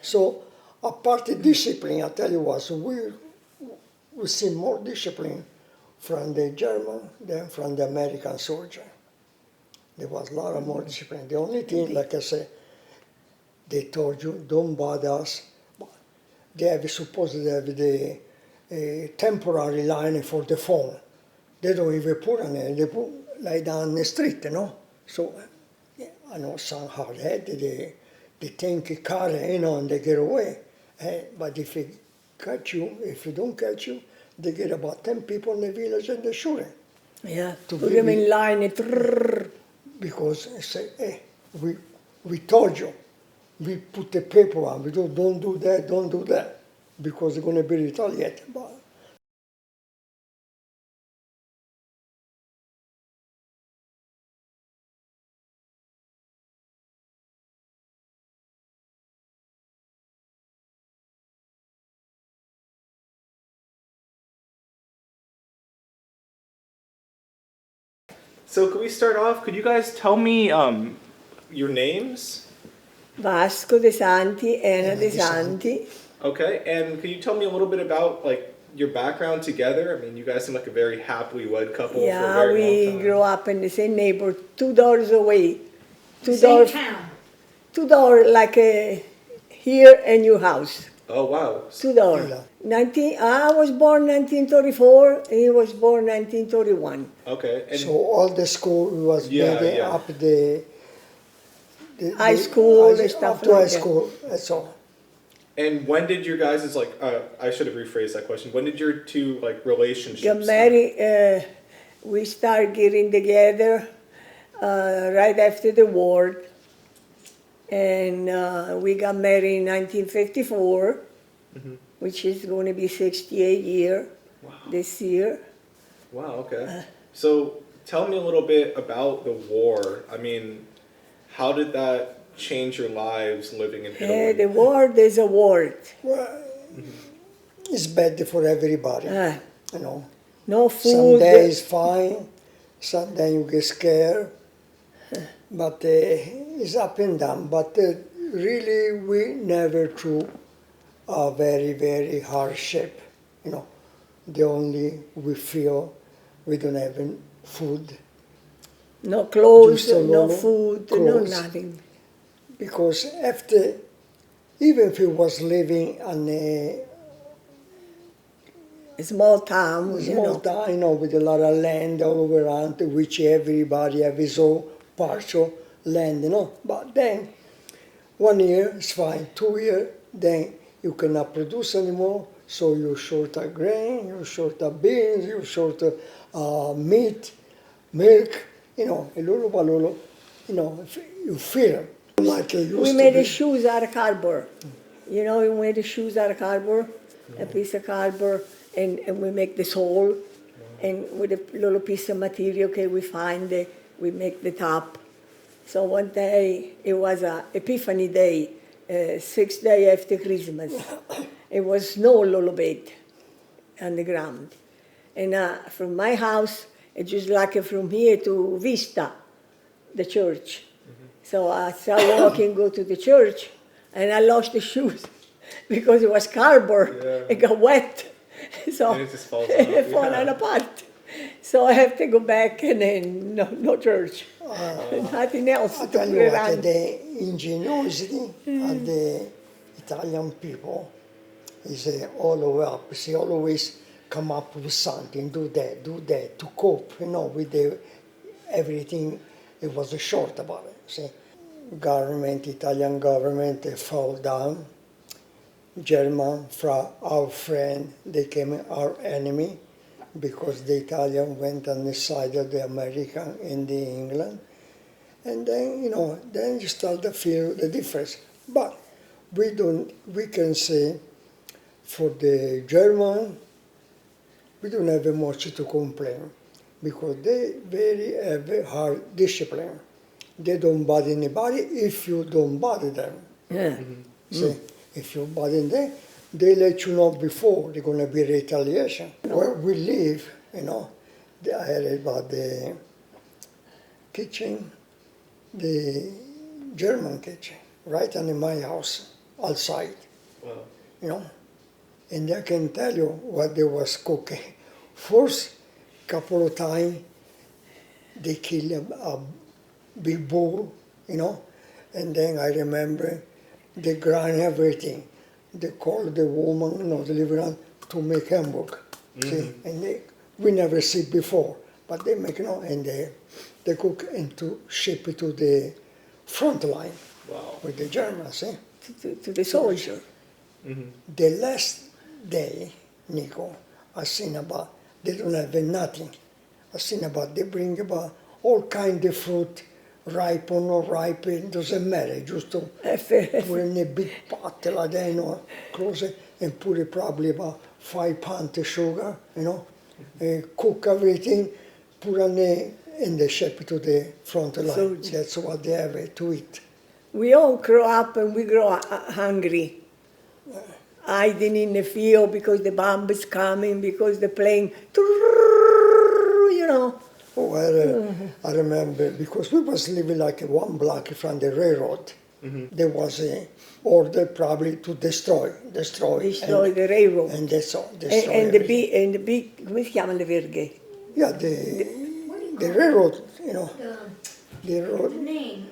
So apart the discipline, I tell you what, so we see more discipline from the German than from the American soldier. There was a lot of more discipline. The only thing, like I said, they told you, don't bother us. They have supposed to have the temporary line for the phone. They don't even put on it. They put like down the street, you know. So yeah, I know some hard-headed, they think a car, you know, and they get away. But if they catch you, if you don't catch you, they get about 10 people in the village and they shoot them. Yeah, put them in line. Because they say, hey, we told you. We put the paper on. We don't do that, don't do that. Because they're going to be retaliated. But So could we start off? Could you guys tell me your names? Vasco DeSanti, Anna DeSanti. Okay, and could you tell me a little bit about like your background together? I mean, you guys seem like a very happily wed couple for a Yeah, very we long time. grew up in the same neighbor, 2 doors away. Two Same doors, town. 2 doors like here and your house. Oh wow. 2 doors. Yeah. I was born 1934. He was born 1931. Okay. And so all the school was Yeah, building yeah. up the High school high- and stuff up to high like that. school, that's all. and when did your guys' like I should have rephrased that question. When did your two like relationships Got start? married. We started getting together right after the war, and we got married in 1954, which is going to be 68 years Wow. this year. Wow, okay. So tell me a little bit about the war. I mean, how did that change your lives living in Italy? The war, there's a war. Well, it's bad for everybody, Uh, you know. no Some food. days fine, some days you get scared, but it's up and down. But really, we never through a very, very hardship, you know. The only we feel we don't have food No clothes, Just a no little food, no clothes. nothing. because after, even if we was living in A small town, a you small know. town, you know, with a lot of land all over around, which everybody have his own partial land, you know. But then, 1 year is fine, 2 years, then you cannot produce anymore, so you're short of grain, you're short of beans, you're short of meat, milk, you know, a little by little, you know, you feel like it used We to made be. the shoes out of cardboard. You know, we made the shoes out of cardboard, a piece of cardboard, and we make the sole, and with a little piece of material, okay, we find it, we make the top. So one day, it was a Epiphany Day, 6th day after Christmas. It was snow a little bit on the ground. And from my house, it's just like from here to Vista, the church. So I started walking, go to the church, and I lost the shoes because it was cardboard. Yeah. It got wet. So And it just falls it off, fallen yeah. apart. So I have to go back and then no church. Nothing else I to tell put you it what, on. the ingenuity of the Italian people is all over up. They always come up with something, do that, to cope, you know, with everything. It was short about it. See, government, Italian government, they fall down. German, from our friend, they became our enemy because the Italian went on the side of the American and the England. And then, you know, then you start to feel the difference. But we can say for the German, we don't have much to complain because they very have a hard discipline. They don't bother anybody if you don't bother them. Yeah. See, if you bother them, they let you know before there's going to be retaliation. Where we live, you know, I heard about the kitchen, the German kitchen, right under my house. outside, Wow. you know. And I can tell you what they was cooking. First couple of times, they kill a big bull, you know, and then I remember they grind everything. They call the woman, you know, the deliverer to make hamburger. See, and we never see before, but they make, you know, and they cook and to ship it to the front line Wow. with the Germans. See? To the soldier. The last day, Nico, I seen about they don't have nothing. I seen about they bring about all kind of fruit, ripe or not ripe, it doesn't matter. Just to put in a big pot like that, you know, close it and put it probably about 5 pounds of sugar, you know, cook everything, put on the and they ship it to the front line. Soldier. That's what they have to eat. We all grow up and we grow hungry. Hiding in the field because the bomb is coming, because the plane, you know. Oh, I remember because we was living like 1 block from the railroad. There was a order probably to destroy Destroy and, the railroad. and that's all. Destroy And the everything. big, come si chiamano le verghe? Yeah, the railroad, you know, the The road. name,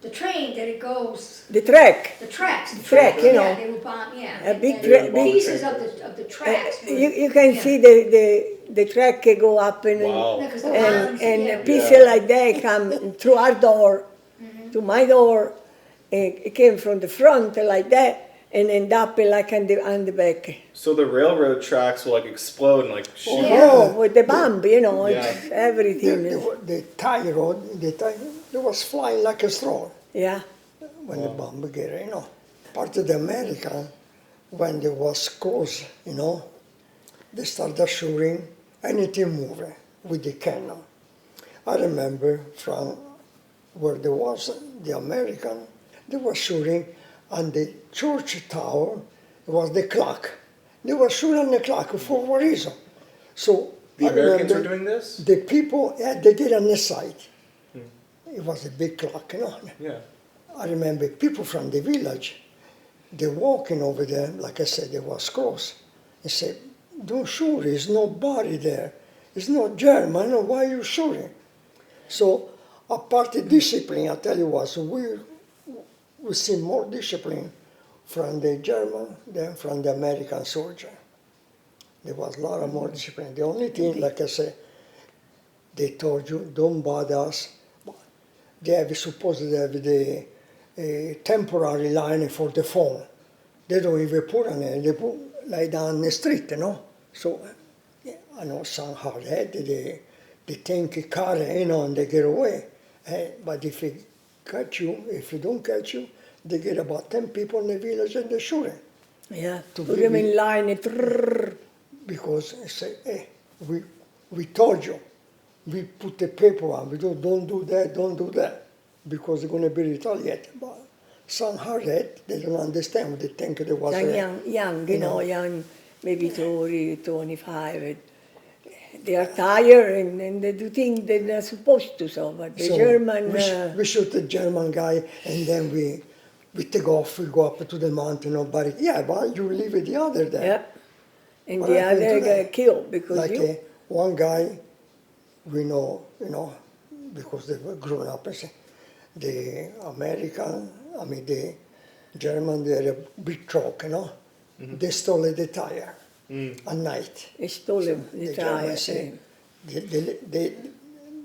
the train that it goes, The track. the tracks. The Track, you know. Yeah, they were bomb, yeah. A big and tra- big- pieces of the tracks. were- You can yeah. see the track go up and Wow. Yeah, 'cause the and, bombs, and yeah. pieces like that come through our door, to my door. It came from the front like that and end up like on the back. So the railroad tracks will like explode and like shoot. Yeah. Oh, with the bomb, you know, Yeah. it's everything. The tie road, it was flying like a straw Yeah. when the bomb began, you know. Part of the American, when they was close, you know, they started shooting anything moving with the cannon. I remember from where there was the American, they were shooting on the church tower, it was the clock. They were shooting on the clock for what reason? So The I Americans are remember doing this? the people, yeah, they did on the side. It was a big clock, you know. Yeah. I remember people from the village, they walking over there, like I said, they was close. They said, don't shoot, there's nobody there. It's not German, why are you shooting? So, apart of discipline, I tell you what, we see more discipline from the German than from the American soldier. There was a lot of more discipline. The only thing, like I said, they told you, don't bother us. They have supposed to have the temporary line for the phone. They don't even put on it. They put like down the street, you know. So, yeah, I know some hard head, they think a car, you know, and they get away. But if they catch you, if you don't catch you, they get about 10 people in the village and they shoot them. Yeah. To Put be- them in line. Trrr. Because they say, hey, we told you. We put the paper on. We don't do that, because they're going to be retaliated. But some hardhead, they don't understand. They think there was Young, you know. young, maybe 30, 25. They are tired and they do things they're not supposed to. So, but the So German, we shoot the German guy, and then we take off. We go up to the mountain. Nobody. Yeah, but you leave the other there. yeah, and What the happened other to that? got killed because Like you. one guy, we know, because they were grown up. And say, the American, the German, they had a big truck, They stole the tire at night. They stole him, The the German tire. say,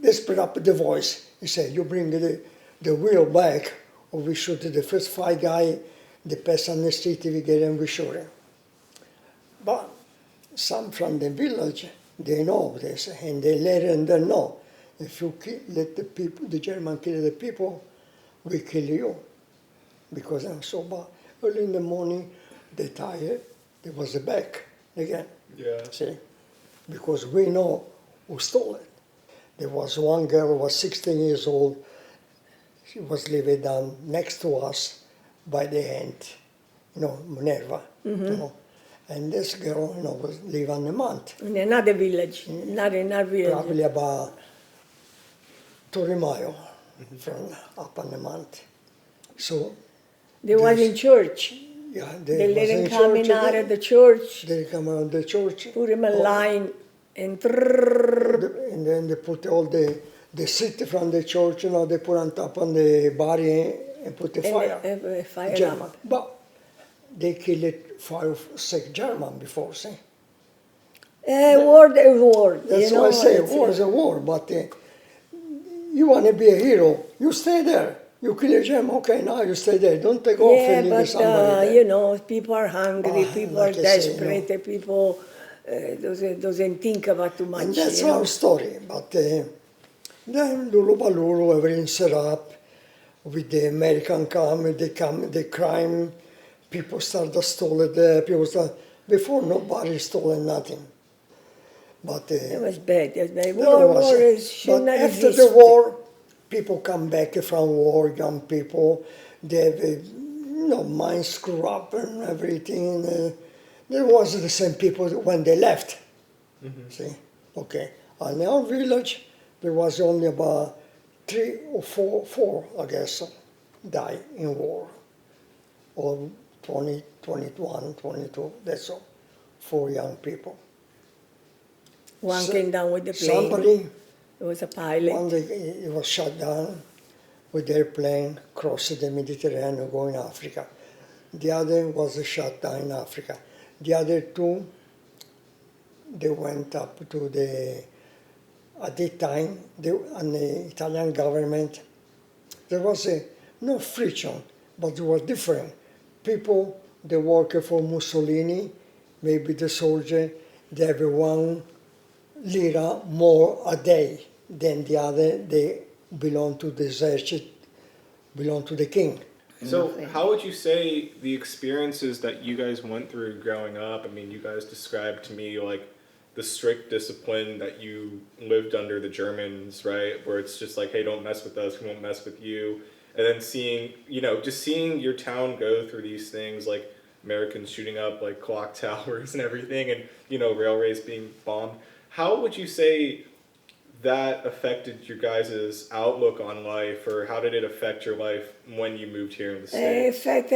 they spread up the voice. He said, you bring the wheel back, or we shoot the first 5 guy, the pass on the street, we get him, we shoot him. But some from the village, they know this, and they let them know. If you let the German kill the people, we kill you. Because I'm so bad. Early in the morning, they tired, there was a back again. Yeah. See? Because we know who stole it. There was one girl who was 16 years old. She was living down next to us by the end, Minerva. And this girl, was living on the mount, In another village, not in our village. probably about 30 miles from up on the mount. So They was in church. Yeah, They was let him in come in church out again. of the church, They come out of the church. put him in Oh, line, and trrrr, and then they put all the seat from the church, you know, they put on top on the body and put the fire. and fire German. up. But they killed 5-6 German before, see? War is war. That's you know, why I say it's- war is a war, but you want to be a hero, you stay there. You kill a German, okay, now you stay there. Don't take off Yeah, and leave but somebody there. you know, people are hungry, people like are I say, desperate, people doesn't think about too much. And that's you know. our story. But then Lulu Balulu, everything set up with the American come, the crime, people start to steal it, before nobody stole nothing. But It was bad. It was bad. there War, was, war is, should but not after exist. the war, people come back from war, young people, they have mind screw up and everything. There was the same people when they left. See, okay. In our village, there was only about 3 or 4, I guess, died in war. Or 20, 21, 22, that's all. 4 young people. One So- came down with the plane. Somebody, It was a pilot. one day, he was shot down with the airplane, crossed the Mediterranean, going to Africa. The other was shot down in Africa. The other 2, they went up to at that time, on the Italian government, there was no friction, but it was different. People, they work for Mussolini, maybe the soldier, they have 1 lira more a day than the other, they belong to the exercit, belong to the king. So, how would you say the experiences that you guys went through growing up? I mean, you guys described to me like the strict discipline that you lived under the Germans, right? Where it's just like, hey, don't mess with us, we won't mess with you. And then seeing, just seeing your town go through these things like Americans shooting up like clock towers and everything, and, railways being bombed. How would you say that affected your guys' outlook on life, or how did it affect your life when you moved here in the In States? fact,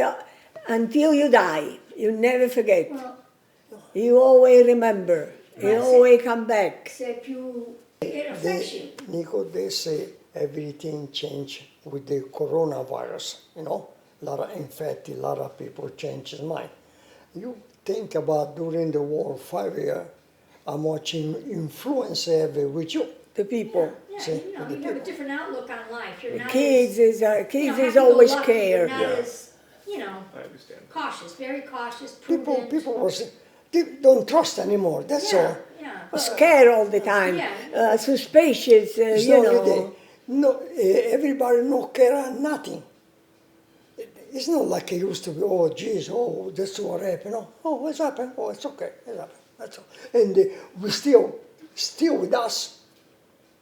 until you die, you never forget. Well, You always remember. You That's it. always come back. except it affects you. Nico, they say everything changed with the coronavirus, a lot of infected, a lot of people changed his mind. You think about during the war, 5 years, how much influence have with you. The people. Yeah, See, you have a different outlook on life. You're not Kids as, is kids is happy-go-lucky. always You're care. not Yeah. as, I understand. cautious, very cautious, People, prudent. they don't trust anymore, that's all. Yeah. Scared all the time. Yeah. Suspicious, It's you not know. that no, everybody no care on nothing. It's not like it used to be, oh, geez, oh, that's what happened. Oh, what's happened? Oh, it's okay, it's happened, that's all. And we still with us.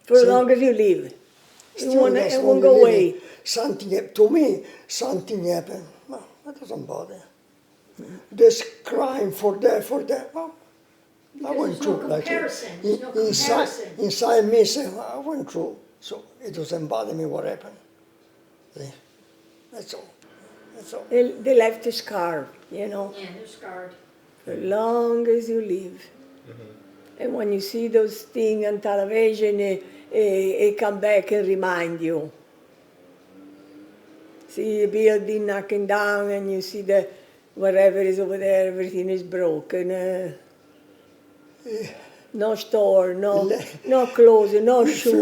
For as See? long as you live. It Still won't, with us it when won't we go live. away. To me, something happened. Well, that doesn't bother. There's crime for that. Well, I Because went there's no through like comparison. There's no comparison. inside me, say, I went through, so it doesn't bother me what happened. See? That's all. That's all. They left a scar, Yeah, they're scarred. as long as you live. And when you see those things on television, it come back and remind you. See a building knocking down and you see the whatever is over there, everything is broken. No store, no clothes, no shoes.